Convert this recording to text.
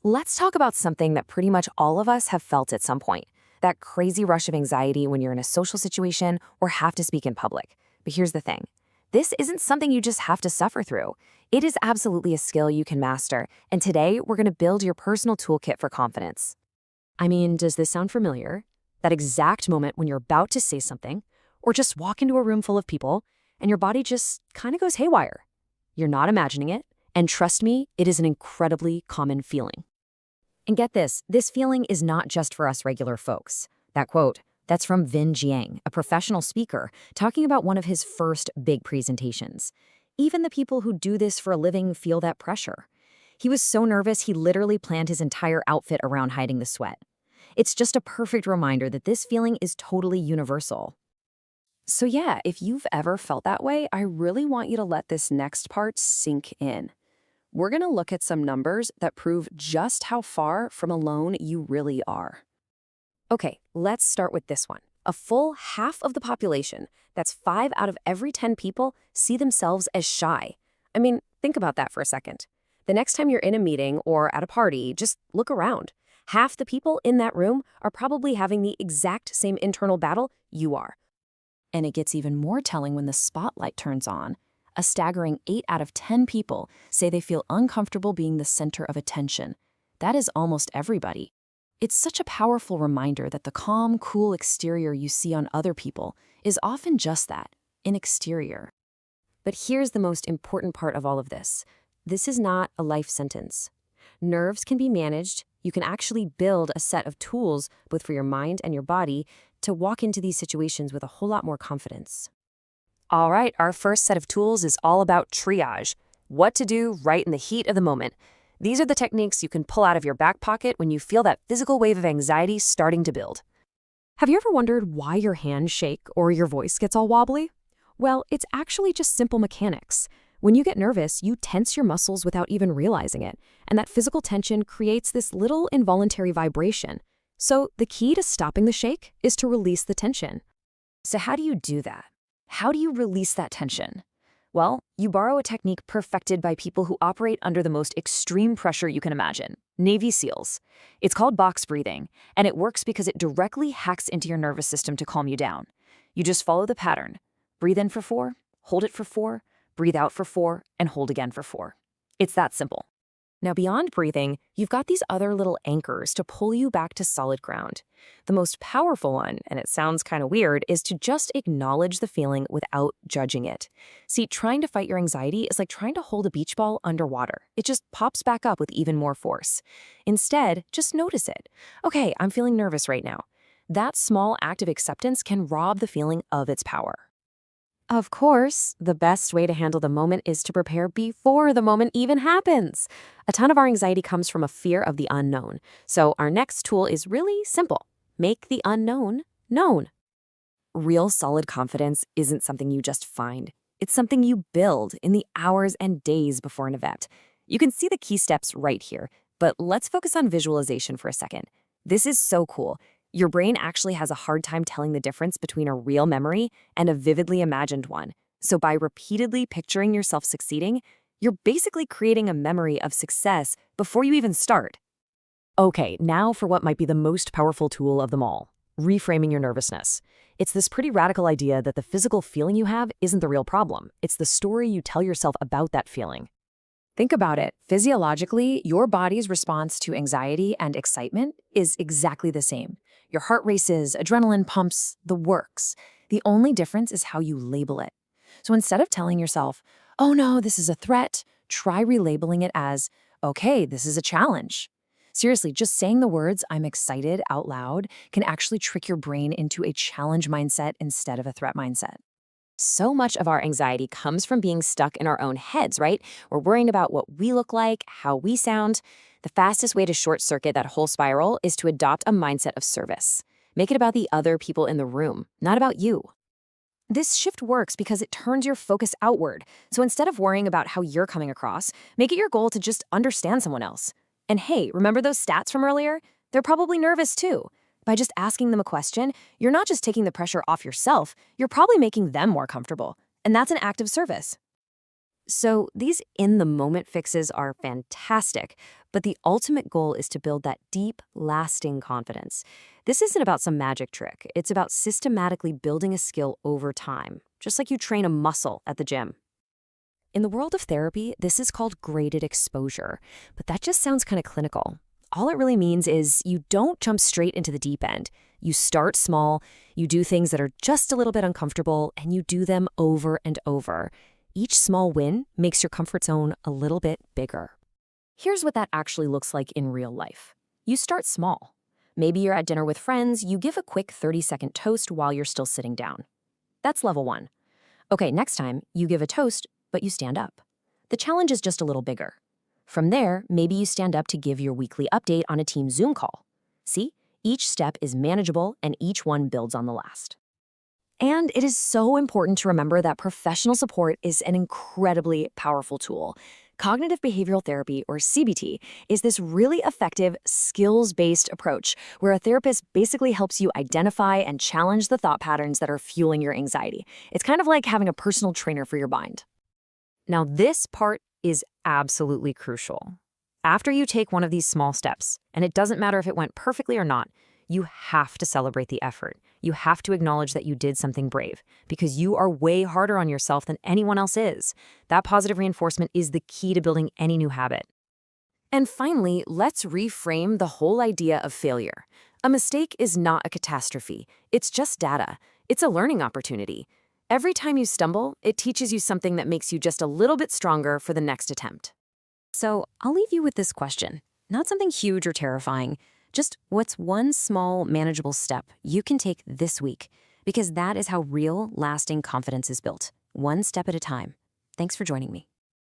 Let's talk about something that pretty much all of us have felt at some point. That crazy rush of anxiety when you're in a social situation or have to speak in public. But here's the thing. This isn't something you just have to suffer through. It is absolutely a skill you can master, and today we're going to build your personal toolkit for confidence. I mean, does this sound familiar? That exact moment when you're about to say something, or just walk into a room full of people, and your body just kind of goes haywire. You're not imagining it, and trust me, it is an incredibly common feeling. And get this feeling is not just for us regular folks. That quote, that's from Vin Jiang, a professional speaker, talking about one of his first big presentations. Even the people who do this for a living feel that pressure. He was so nervous he literally planned his entire outfit around hiding the sweat. It's just a perfect reminder that this feeling is totally universal. So yeah, if you've ever felt that way, I really want you to let this next part sink in. We're going to look at some numbers that prove just how far from alone you really are. Okay, let's start with this one. A full half of the population, that's 5 out of every 10 people, see themselves as shy. I mean, think about that for a second. The next time you're in a meeting or at a party, just look around. Half the people in that room are probably having the exact same internal battle you are. And it gets even more telling when the spotlight turns on. A staggering 8 out of 10 people say they feel uncomfortable being the center of attention. That is almost everybody. It's such a powerful reminder that the calm, cool exterior you see on other people is often just that, an exterior. But here's the most important part of all of this. This is not a life sentence. Nerves can be managed. You can actually build a set of tools, both for your mind and your body, to walk into these situations with a whole lot more confidence. All right, our first set of tools is all about triage. What to do right in the heat of the moment. These are the techniques you can pull out of your back pocket when you feel that physical wave of anxiety starting to build. Have you ever wondered why your hands shake or your voice gets all wobbly? Well, it's actually just simple mechanics. When you get nervous, you tense your muscles without even realizing it, and that physical tension creates this little involuntary vibration. So the key to stopping the shake is to release the tension. So how do you do that? How do you release that tension? Well, you borrow a technique perfected by people who operate under the most extreme pressure you can imagine, Navy SEALs. It's called box breathing, and it works because it directly hacks into your nervous system to calm you down. You just follow the pattern. Breathe in for 4, hold it for 4, breathe out for 4, and hold again for 4. It's that simple. Now, beyond breathing, you've got these other little anchors to pull you back to solid ground. The most powerful one, and it sounds kind of weird, is to just acknowledge the feeling without judging it. See, trying to fight your anxiety is like trying to hold a beach ball underwater. It just pops back up with even more force. Instead, just notice it. Okay, I'm feeling nervous right now. That small act of acceptance can rob the feeling of its power. Of course, the best way to handle the moment is to prepare before the moment even happens. A ton of our anxiety comes from a fear of the unknown. So our next tool is really simple. Make the unknown known. Real solid confidence isn't something you just find. It's something you build in the hours and days before an event. You can see the key steps right here, but let's focus on visualization for a second. This is so cool. Your brain actually has a hard time telling the difference between a real memory and a vividly imagined one. So by repeatedly picturing yourself succeeding, you're basically creating a memory of success before you even start. Okay, now for what might be the most powerful tool of them all, reframing your nervousness. It's this pretty radical idea that the physical feeling you have isn't the real problem. It's the story you tell yourself about that feeling. Think about it. Physiologically, your body's response to anxiety and excitement is exactly the same. Your heart races, adrenaline pumps, the works. The only difference is how you label it. So instead of telling yourself, oh no, this is a threat, try relabeling it as, okay, this is a challenge. Seriously, just saying the words, I'm excited out loud, can actually trick your brain into a challenge mindset instead of a threat mindset. So much of our anxiety comes from being stuck in our own heads, right? We're worrying about what we look like, how we sound. The fastest way to short-circuit that whole spiral is to adopt a mindset of service. Make it about the other people in the room, not about you. This shift works because it turns your focus outward. So instead of worrying about how you're coming across, make it your goal to just understand someone else. And hey, remember those stats from earlier? They're probably nervous too. By just asking them a question, you're not just taking the pressure off yourself, you're probably making them more comfortable. And that's an act of service. So these in-the-moment fixes are fantastic, but the ultimate goal is to build that deep, lasting confidence. This isn't about some magic trick. It's about systematically building a skill over time, just like you train a muscle at the gym. In the world of therapy, this is called graded exposure, but that just sounds kind of clinical. All it really means is you don't jump straight into the deep end. You start small, you do things that are just a little bit uncomfortable, and you do them over and over. Each small win makes your comfort zone a little bit bigger. Here's what that actually looks like in real life. You start small. Maybe you're at dinner with friends, you give a quick 30-second toast while you're still sitting down. That's level 1. Okay, next time, you give a toast, but you stand up. The challenge is just a little bigger. From there, maybe you stand up to give your weekly update on a team Zoom call. See, each step is manageable and each one builds on the last. And it is so important to remember that professional support is an incredibly powerful tool. Cognitive behavioral therapy, or CBT, is this really effective, skills-based approach where a therapist basically helps you identify and challenge the thought patterns that are fueling your anxiety. It's kind of like having a personal trainer for your mind. Now, this part is absolutely crucial. After you take one of these small steps, and it doesn't matter if it went perfectly or not, you have to celebrate the effort. You have to acknowledge that you did something brave, because you are way harder on yourself than anyone else is. That positive reinforcement is the key to building any new habit. And finally, let's reframe the whole idea of failure. A mistake is not a catastrophe. It's just data. It's a learning opportunity. Every time you stumble, it teaches you something that makes you just a little bit stronger for the next attempt. So I'll leave you with this question. Not something huge or terrifying. Just what's one small, manageable step you can take this week? Because that is how real, lasting confidence is built, one step at a time. Thanks for joining me.